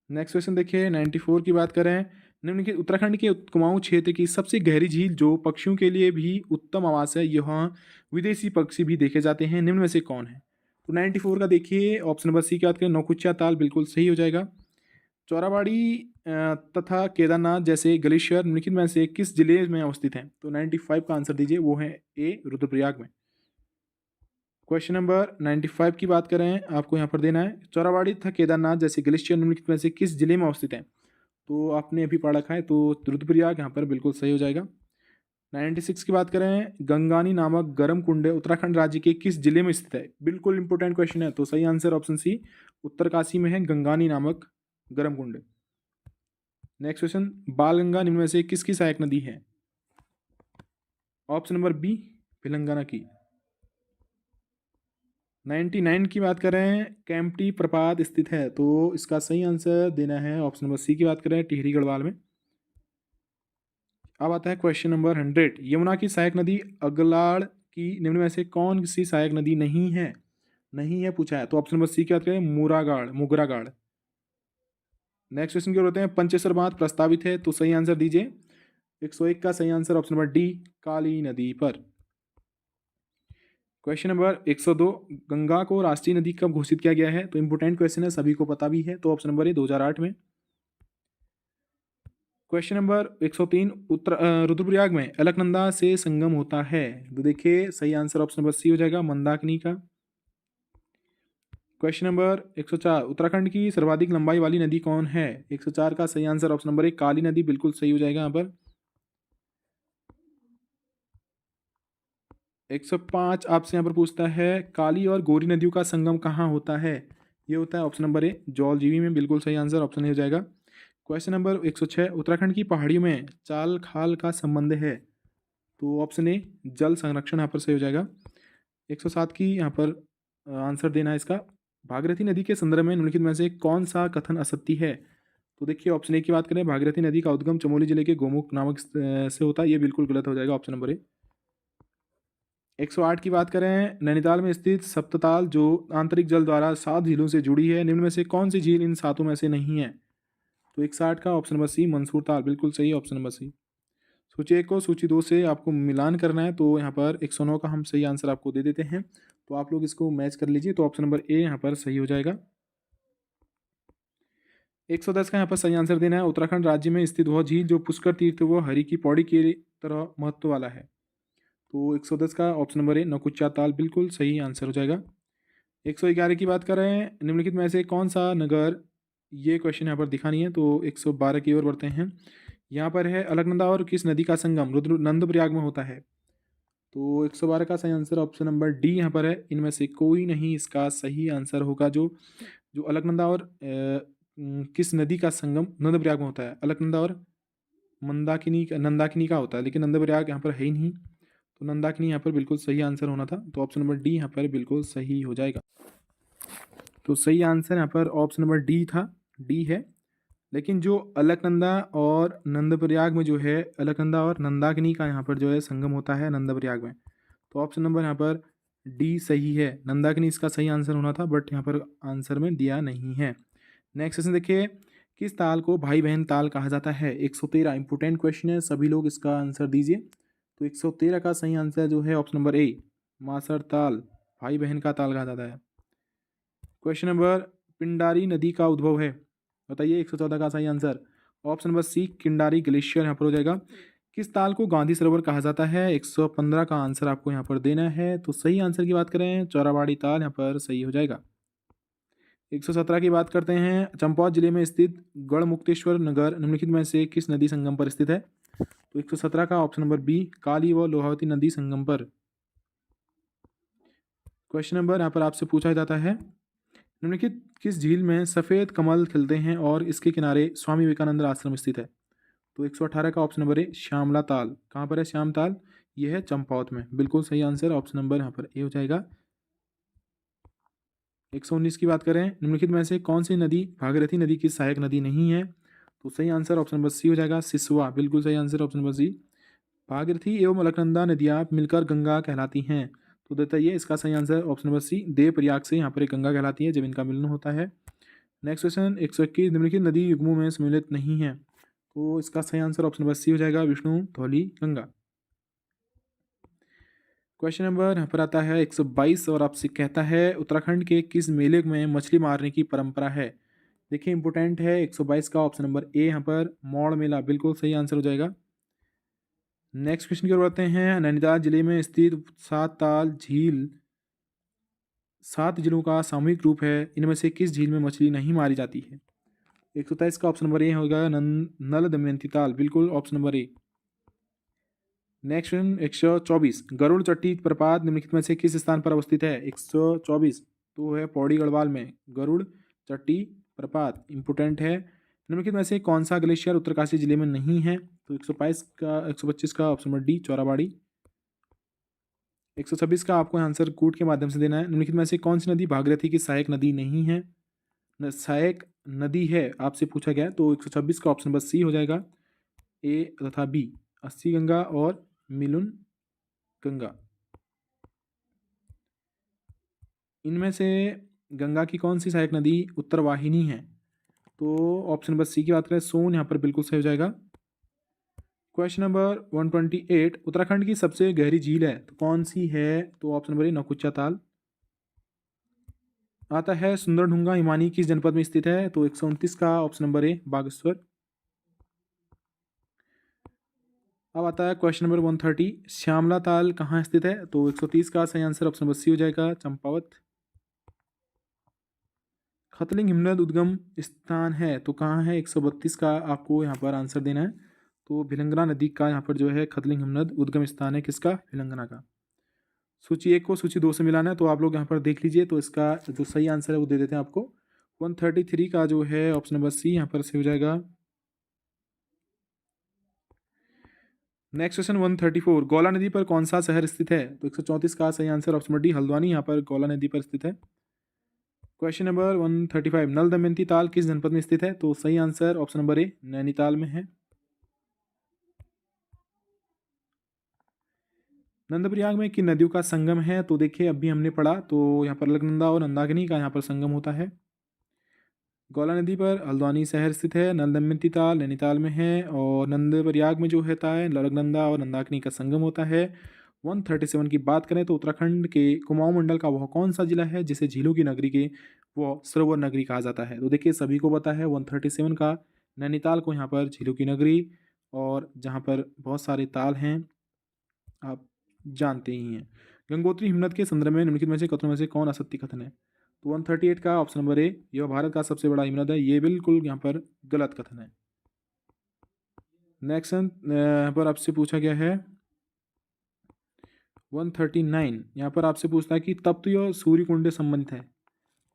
नेक्स्ट क्वेश्चन देखिए 94 की बात करें, निम्नलिखित उत्तराखंड के कुमाऊं क्षेत्र की सबसे गहरी झील जो पक्षियों के लिए भी उत्तम आवास है, यहाँ विदेशी पक्षी भी देखे जाते हैं, निम्न में से कौन है? तो 94 का देखिए ऑप्शन नंबर सी की बात करें नौकुचिया ताल, बिल्कुल सही हो जाएगा। चौराबाड़ी तथा केदारनाथ जैसे ग्लेशियर निम्नलिखित में से किस जिले में अवस्थित हैं? तो 95 का आंसर दीजिए, वो है ए रुद्रप्रयाग में। क्वेश्चन नंबर 95 की बात करें, आपको यहाँ पर देना है चौराबाड़ी तथा केदारनाथ जैसे ग्लेशियर निम्नलिखित में से किस जिले में अवस्थित हैं? तो आपने अभी पढ़ रखा है, तो रुद्रप्रयाग यहाँ पर बिल्कुल सही हो जाएगा। 96 की बात करें, गंगानी नामक गर्म कुंड उत्तराखंड राज्य के किस जिले में स्थित है? बिल्कुल इंपॉर्टेंट क्वेश्चन है, तो सही आंसर ऑप्शन सी उत्तरकाशी में है गंगानी नामक गर्म कुंड। नेक्स्ट क्वेश्चन, बालगंगा निम्न में से किसकी सहायक नदी है? ऑप्शन नंबर बी तेलंगाना की। 99 की बात करें, कैंपटी प्रपात स्थित है, तो इसका सही आंसर देना है ऑप्शन नंबर सी की बात करें टिहरी गढ़वाल में। अब आता है क्वेश्चन नंबर 100, यमुना की सहायक नदी अगलाड़ की निम्न में से कौन सी सहायक नदी नहीं है? नहीं है पूछा है, तो ऑप्शन नंबर सी की बात करें मुगरागाड़। नेक्स्ट क्वेश्चन की होते हैं पंचेश्वर बांध प्रस्तावित है, तो सही आंसर दीजिए। 101 का सही आंसर ऑप्शन नंबर डी काली नदी पर। क्वेश्चन नंबर 102, गंगा को राष्ट्रीय नदी कब घोषित किया गया है? तो इंपोर्टेंट क्वेश्चन है, सभी को पता भी है, तो ऑप्शन नंबर ए 2008 में। क्वेश्चन नंबर 103, रुद्रप्रयाग में अलकनंदा से संगम होता है, तो देखिए सही आंसर ऑप्शन नंबर सी हो जाएगा मंदाकिनी का। क्वेश्चन नंबर 104, उत्तराखंड की सर्वाधिक लंबाई वाली नदी कौन है? 104 का सही आंसर ऑप्शन नंबर ए काली नदी, बिल्कुल सही हो जाएगा यहाँ पर। 105 आपसे यहाँ पर पूछता है काली और गोरी नदियों का संगम कहाँ होता है? ये होता है ऑप्शन नंबर ए जौलजीबी में, बिल्कुल सही आंसर ऑप्शन ए हो जाएगा। क्वेश्चन नंबर 106, उत्तराखंड की पहाड़ियों में चाल खाल का संबंध है, तो ऑप्शन ए जल संरक्षण यहाँ पर सही हो जाएगा। 107 की यहाँ पर आंसर देना है इसका, भागीरथी नदी के संदर्भ में निम्नलिखित में से कौन सा कथन असत्य है? तो देखिए ऑप्शन ए की बात करें, भागीरथी नदी का उद्गम चमोली जिले के गोमुख नामक से होता है, ये बिल्कुल गलत हो जाएगा ऑप्शन नंबर ए। 108 की बात करें, नैनीताल में स्थित सप्तताल जो आंतरिक जल द्वारा 7 झीलों से जुड़ी है, निम्न में से कौन सी झील इन सातों में से नहीं है? तो 160 का ऑप्शन नंबर सी मंसूर ताल, बिल्कुल सही ऑप्शन नंबर सी। सूची 1 को सूची 2 से आपको मिलान करना है, तो यहाँ पर 109 का हम सही आंसर आपको दे देते हैं। तो आप लोग इसको मैच कर लीजिए, तो ऑप्शन नंबर ए यहाँ पर सही हो जाएगा। 110 का यहाँ पर सही आंसर देना है। उत्तराखंड राज्य में स्थित वह झील जो पुष्कर तीर्थ व हरि की पौड़ी की तरह महत्व वाला है। तो 110 का ऑप्शन नंबर ए नौकुचिया ताल, बिल्कुल सही आंसर हो जाएगा। 111 की बात कर रहे हैं, निम्नलिखित में से कौन सा नगर, ये क्वेश्चन यहाँ पर दिखा नहीं है, तो 112 की ओर बढ़ते हैं। यहाँ पर है अलकनंदा और किस नदी का संगम रुद्र नंदप्रयाग में होता है? तो 112 का सही आंसर ऑप्शन नंबर डी यहाँ पर है, इनमें से कोई नहीं इसका सही आंसर होगा। जो जो अलकनंदा और किस नदी का संगम नंदप्रयाग में होता है? अलकनंदा और नंदाकिनी का होता है, लेकिन नंदप्रयाग यहाँ पर है ही नहीं, तो नंदाकिनी यहाँ पर बिल्कुल सही आंसर होना था। तो ऑप्शन नंबर डी यहाँ पर बिल्कुल सही हो जाएगा। तो सही आंसर यहाँ पर ऑप्शन नंबर डी था, डी है। लेकिन जो अलकनंदा और नंदप्रयाग में जो है, अलकनंदा और नंदाकिनी का यहाँ पर जो है संगम होता है नंदप्रयाग में, तो ऑप्शन नंबर यहाँ पर डी सही है। नंदाकिनी इसका सही आंसर होना था, बट यहाँ पर आंसर में दिया नहीं है। नेक्स्ट क्वेश्चन देखिए, किस ताल को भाई बहन ताल कहा जाता है? 113 इंपोर्टेंट क्वेश्चन है, सभी लोग इसका आंसर दीजिए। तो 113 का सही आंसर जो है ऑप्शन नंबर ए मासर ताल, भाई बहन का ताल कहा जाता है। क्वेश्चन नंबर, पिंडारी नदी का उद्भव है, बताइए 114 का सही answer option number C Kindari glacier यहाँ पर हो जाएगा। किस ताल को गांधी सरोवर कहा जाता है? 115 का आंसर आपको यहाँ पर देना है। तो सही आंसर की बात करें, चौराबाड़ी ताल यहाँ पर सही हो जाएगा। 117 की बात करते हैं, चंपावत जिले में स्थित गढ़मुक्तेश्वर नगर निम्नलिखित में से किस नदी संगम पर स्थित है? तो 117 का ऑप्शन नंबर बी काली व लोहावती नदी संगम पर। क्वेश्चन नंबर यहाँ पर आपसे पूछा जाता है, निम्नलिखित किस झील में सफ़ेद कमल खिलते हैं और इसके किनारे स्वामी विवेकानंद आश्रम स्थित है? तो 118 का ऑप्शन नंबर ए श्यामला ताल, कहाँ पर है श्याम ताल? ये है चंपावत में, बिल्कुल सही आंसर ऑप्शन नंबर यहाँ पर ए हो जाएगा। 119 की बात करें, निम्नलिखित में से कौन सी नदी भागीरथी नदी की सहायक नदी नहीं है? तो सही आंसर ऑप्शन नंबर सी हो जाएगा, सिसवा, बिल्कुल सही answer option number C. Bhagirathi एवं अलकनंदा नदियाँ मिलकर गंगा कहलाती हैं, तो बताइए इसका सही answer option number C Devprayag से यहाँ पर एक गंगा कहलाती है जब इनका मिलन होता है। नेक्स्ट क्वेश्चन, 121 निम्नलिखित नदी युग्मों में सम्मिलित नहीं है, तो इसका सही आंसर ऑप्शन नंबर सी हो जाएगा, विष्णु धौली गंगा। क्वेश्चन नंबर यहाँ पर आता है 122 और आपसे कहता है, उत्तराखंड के किस मेले में मछली मारने की परंपरा है? देखिए इंपोर्टेंट है, 122 का ऑप्शन नंबर ए यहाँ पर मौड़ मेला, बिल्कुल सही आंसर हो जाएगा। नेक्स्ट क्वेश्चन की ओर बढ़ते हैं, नैनीताल जिले में स्थित सात ताल झील 7 जिलों का सामूहिक रूप है, इनमें से किस झील में मछली नहीं मारी जाती है? 123 का ऑप्शन नंबर ए होगा नल दमयंती ताल, बिल्कुल option number A. Next 124 Garud Chatti प्रपात निम्नलिखित में से किस स्थान पर अवस्थित है? 124 तो है पौड़ी गढ़वाल में गरुड़ चट्टी प्रपात, इंपोर्टेंट है। निम्नलिखित में से कौन सा ग्लेशियर उत्तरकाशी जिले में नहीं है? तो 125 का ऑप्शन नंबर डी चौराबाड़ी। 126 का आपको आंसर कूट के माध्यम से देना है। निम्नलिखित में से कौन सी नदी भागीरथी की सहायक नदी नहीं है? सहायक नदी है आपसे पूछा गया है, तो 126 का ऑप्शन नंबर सी हो जाएगा, ए तथा बी, अस्सी गंगा और मिलुन गंगा। इनमें से गंगा की कौन सी सहायक नदी उत्तरवाहिनी है? तो ऑप्शन नंबर सी की बात करें, सोन यहाँ पर बिल्कुल सही हो जाएगा। क्वेश्चन नंबर 128 उत्तराखंड की सबसे गहरी झील है तो कौन सी है? तो ऑप्शन नंबर ए नौकुचिया ताल। आता है सुंदरढूंगा हिमानी किस जनपद में स्थित है? तो 129 का ऑप्शन नंबर ए बागेश्वर। अब आता है क्वेश्चन नंबर 130 श्यामला ताल कहाँ स्थित है? तो 130 का सही आंसर ऑप्शन नंबर सी हो जाएगा, चंपावत। खतलिंग हिमनद उद्गम स्थान है तो कहाँ है? 132 का आपको यहाँ पर आंसर देना है। तो भिलंगना नदी का यहाँ पर जो है खतलिंग हिमनद उद्गम स्थान है, किसका? भिलंगना का। सूची 1 को सूची 2 से मिलाना है, तो आप लोग यहाँ पर देख लीजिए, तो इसका जो सही आंसर है वो दे देते हैं आपको। 133 का जो है ऑप्शन नंबर सी यहाँ पर से हो जाएगा। नेक्स्ट क्वेश्चन 134 गौला नदी पर कौन सा शहर स्थित है? तो 134 का सही answer option number D Haldwani यहाँ पर गौला नदी पर स्थित है। क्वेश्चन नंबर 135 नल दमयंती ताल किस जनपद में स्थित है? तो सही आंसर ऑप्शन नंबर ए नैनीताल में है। नंदप्रयाग में किन नदियों का संगम है? तो देखिए अभी हमने पढ़ा, तो यहाँ पर अलकनंदा और मंदाकिनी का यहाँ पर संगम होता है। गौला नदी पर हल्द्वानी शहर स्थित है। नल दमयंती ताल नैनीताल में है और नंदप्रयाग में जो होता है अलकनंदा और मंदाकिनी का संगम होता है। 137 की बात करें तो उत्तराखंड के कुमाऊं मंडल का वह कौन सा जिला है जिसे झीलों की नगरी के वो सरोवर नगरी कहा जाता है? तो देखिए सभी को पता है 137 का नैनीताल को यहाँ पर झीलों की नगरी और जहाँ पर बहुत सारे ताल हैं आप जानते ही हैं। गंगोत्री हिमनद के संदर्भ में निम्नलिखित में से कथनों में से कौन असत्य कथन है? तो 138 का ऑप्शन नंबर ए, यह भारत का सबसे बड़ा हिमनद है, ये बिल्कुल यहाँ पर गलत कथन है। नेक्स्ट यहाँ पर आपसे पूछा गया है 139, यहाँ पर आपसे पूछता है कि तप्ती और सूर्य कुंड संबंधित है।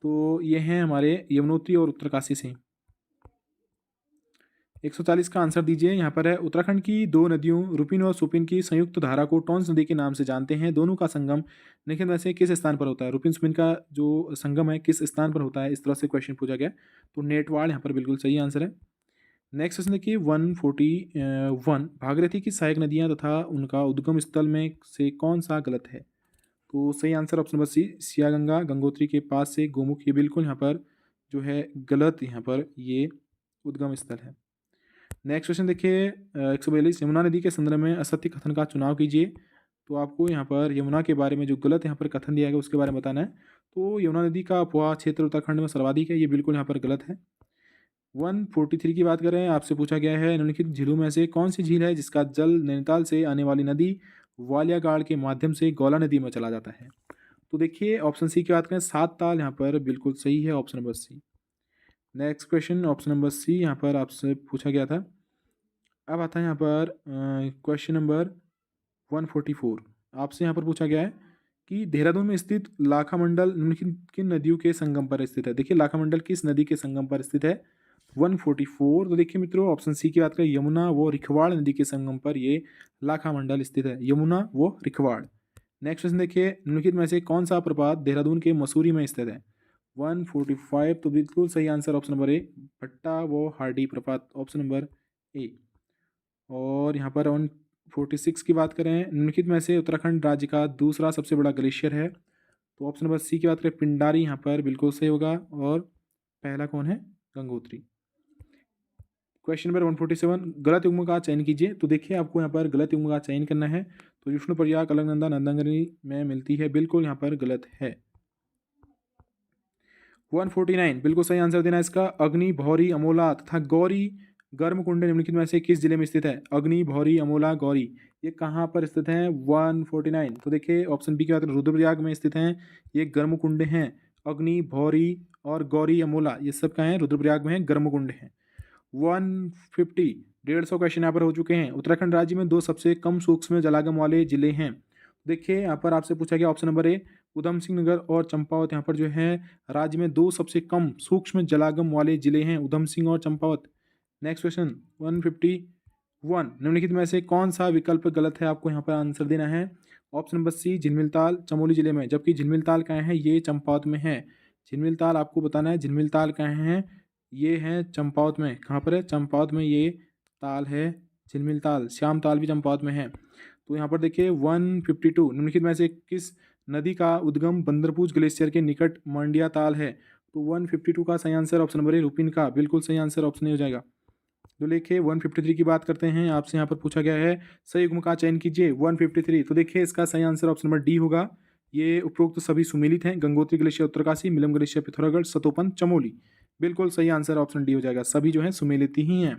तो ये हैं हमारे यमुनोत्री और उत्तरकाशी से। 140 का आंसर दीजिए। यहाँ पर है उत्तराखंड की दो नदियों रुपिन और सुपिन की संयुक्त धारा को टॉन्स नदी के नाम से जानते हैं। दोनों का संगम निम्नलिखित में से किस स्थान पर होता है? रुपिन सुपिन का जो संगम है किस स्थान पर होता है, इस तरह से क्वेश्चन पूछा गया। तो नेटवाड़ यहाँ पर बिल्कुल सही आंसर है। नेक्स्ट क्वेश्चन देखिए 141, भागीरथी की सहायक नदियाँ तथा उनका उद्गम स्थल में से कौन सा गलत है? तो सही answer option number C, Siyaganga Gangotri के पास से गोमुख, ये बिल्कुल यहाँ पर जो है गलत यहाँ पर ये उद्गम स्थल है। नेक्स्ट क्वेश्चन देखिए 142, यमुना नदी के संदर्भ में असत्य कथन का चुनाव कीजिए। तो आपको यहाँ पर यमुना के बारे में जो गलत यहाँ पर कथन दिया गया उसके बारे में बताना है। तो यमुना नदी का अपवाह क्षेत्र उत्तराखंड में सर्वाधिक है, ये बिल्कुल यहाँ पर गलत है। 143 की बात करें, आपसे पूछा गया है निम्नलिखित झीलों में से कौन सी झील है जिसका जल नैनीताल से आने वाली नदी वालियागाड़ के माध्यम से गौला नदी में चला जाता है? तो देखिए ऑप्शन सी की बात करें, सात ताल यहाँ पर बिल्कुल सही है, option number C. Next question option number C यहाँ पर आपसे पूछा गया था। अब आता है यहाँ पर क्वेश्चन नंबर 144, आपसे यहाँ पर पूछा गया है कि देहरादून में स्थित लाखा मंडल निम्नलिखित किन नदियों के संगम पर स्थित है? देखिए लाखा मंडल किस नदी के संगम पर स्थित है? 144, तो देखिए मित्रों ऑप्शन सी की बात करें, यमुना व रिखवाड़ नदी के संगम पर ये लाखा मंडल स्थित है, यमुना व रिखवाड़। नेक्स्ट क्वेश्चन देखिए निम्नलिखित में से कौन सा प्रपात देहरादून के मसूरी में स्थित है? 145, तो बिल्कुल सही आंसर ऑप्शन नंबर ए, भट्टा व हार्डी प्रपात, ऑप्शन नंबर ए। और यहाँ पर 146 की बात करें, निम्नलिखित में से उत्तराखंड राज्य का दूसरा सबसे बड़ा ग्लेशियर है? तो ऑप्शन नंबर सी की बात करें, पिंडारी यहाँ पर बिल्कुल सही होगा। और पहला कौन है? गंगोत्री। क्वेश्चन नंबर 147, गलत युग्म का चयन कीजिए। तो देखिए आपको यहाँ पर गलत युग्म का चयन करना है। तो विष्णुप्रयाग अलकनंदा नंदांगनी में मिलती है, बिल्कुल यहाँ पर गलत है। 149, बिल्कुल सही आंसर देना इसका, अग्नि भौरी अमोला तथा गौरी गर्मकुंड निम्नलिखित में से किस जिले में स्थित है? अग्नि भौरी अमोला गौरी ये कहाँ पर स्थित हैं? 149, तो देखिए ऑप्शन बी की बात करें रुद्रप्रयाग में स्थित हैं, ये गर्मकुंड हैं। अग्नि भौरी और गौरी अमोला ये सब कहाँ हैं? रुद्रप्रयाग में हैं, गर्मकुंड हैं। 150, 150 क्वेश्चन यहाँ पर हो चुके हैं। उत्तराखंड राज्य में दो सबसे कम सूक्ष्म जलागम वाले जिले हैं। देखिए यहाँ पर आपसे पूछा गया ऑप्शन नंबर ए, उधम सिंह नगर और चंपावत यहाँ पर जो है राज्य में दो सबसे कम सूक्ष्म जलागम वाले जिले हैं, उधम सिंह और चंपावत। नेक्स्ट क्वेश्चन 151, निम्नलिखित में से कौन सा विकल्प गलत है? आपको यहाँ पर आंसर देना है। ऑप्शन नंबर सी, झिलमिल चमोली जिले में, जबकि झिलमिल कहाँ है? ये चंपावत में है। झिलमिल आपको बताना है झिलमिल कहाँ है? ये है चंपावत में। कहाँ पर है? चंपावत में ये ताल है झिलमिल श्याम ताल भी चंपावत में है। तो यहाँ पर देखिए 152, निम्नलिखित में से किस नदी का उद्गम बंदरपूज ग्लेशियर के निकट मंडिया ताल है? तो 152 का सही आंसर ऑप्शन नंबर ए, रुपिन का बिल्कुल सही आंसर ऑप्शन ए हो जाएगा। तो देखिए 153 की बात करते हैं, आपसे यहाँ पर पूछा गया है सही युग्म का चयन कीजिए। 153, तो देखिए इसका सही आंसर ऑप्शन नंबर डी होगा। ये उपरोक्त सभी सुमेलित हैं, गंगोत्री ग्लेशियर उत्तरकाशी, मिलम ग्लेशियर पिथौरागढ़, सतोपन चमोली, बिल्कुल सही आंसर ऑप्शन डी हो जाएगा, सभी जो है सुमेलित ही हैं।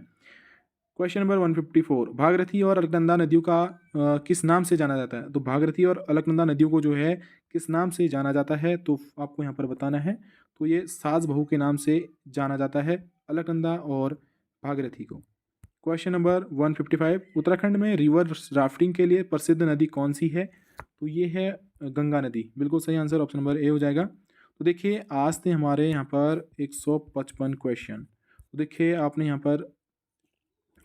क्वेश्चन नंबर 154, भागीरथी और अलकनंदा नदियों का किस नाम से जाना जाता है? तो भागीरथी और अलकनंदा नदियों को जो है किस नाम से जाना जाता है? तो आपको यहाँ पर बताना है। तो ये सास बहू के नाम से जाना जाता है अलकनंदा और भागीरथी को। क्वेश्चन नंबर 155, उत्तराखंड में रिवर राफ्टिंग के लिए प्रसिद्ध नदी कौन सी है? तो ये है गंगा नदी, बिल्कुल सही आंसर ऑप्शन नंबर ए हो जाएगा। तो देखिए आज थे हमारे यहाँ पर 155 क्वेश्चन। तो देखिए आपने यहाँ पर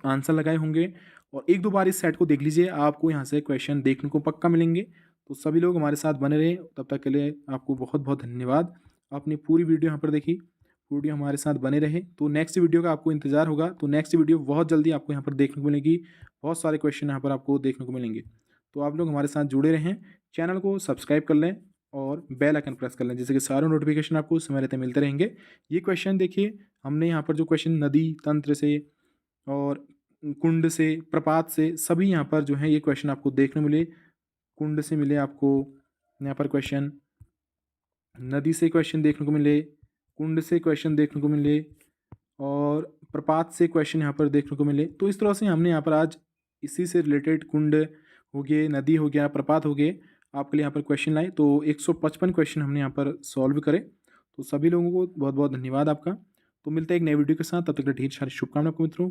आंसर लगाए होंगे और एक दो बार इस सेट को देख लीजिए, आपको यहाँ से क्वेश्चन देखने को पक्का मिलेंगे। तो सभी लोग हमारे साथ बने रहें, तब तक के लिए आपको बहुत बहुत धन्यवाद। आपने पूरी वीडियो यहाँ पर देखी, वीडियो हमारे साथ बने रहे। तो नेक्स्ट वीडियो का आपको इंतजार होगा। तो नेक्स्ट वीडियो बहुत जल्दी आपको यहाँ पर देखने को मिलेगी, बहुत सारे क्वेश्चन यहाँ पर आपको देखने को मिलेंगे। तो आप लोग हमारे साथ जुड़े रहें, चैनल को सब्सक्राइब कर लें और बेल आइकन प्रेस कर लें, जिससे कि सारे नोटिफिकेशन आपको समय रहते मिलते रहेंगे। ये क्वेश्चन देखिए, हमने यहाँ पर जो क्वेश्चन नदी तंत्र से और कुंड से, प्रपात से, सभी यहाँ पर जो है ये क्वेश्चन आपको देखने मिले। कुंड से मिले आपको यहाँ पर क्वेश्चन, नदी से क्वेश्चन देखने को मिले, कुंड से क्वेश्चन देखने को मिले और प्रपात से क्वेश्चन यहाँ पर देखने को मिले। तो इस तरह से हमने यहाँ पर आज इसी से रिलेटेड कुंड हो गए, नदी हो गया, प्रपात हो गए, आपके लिए यहाँ पर क्वेश्चन लाए। तो 155 क्वेश्चन हमने यहाँ पर सॉल्व करे। तो सभी लोगों को बहुत बहुत धन्यवाद आपका। तो मिलते हैं एक नई वीडियो के साथ, तब तक के लिए ढेर सारी शुभकामनाएं आपको मित्रों।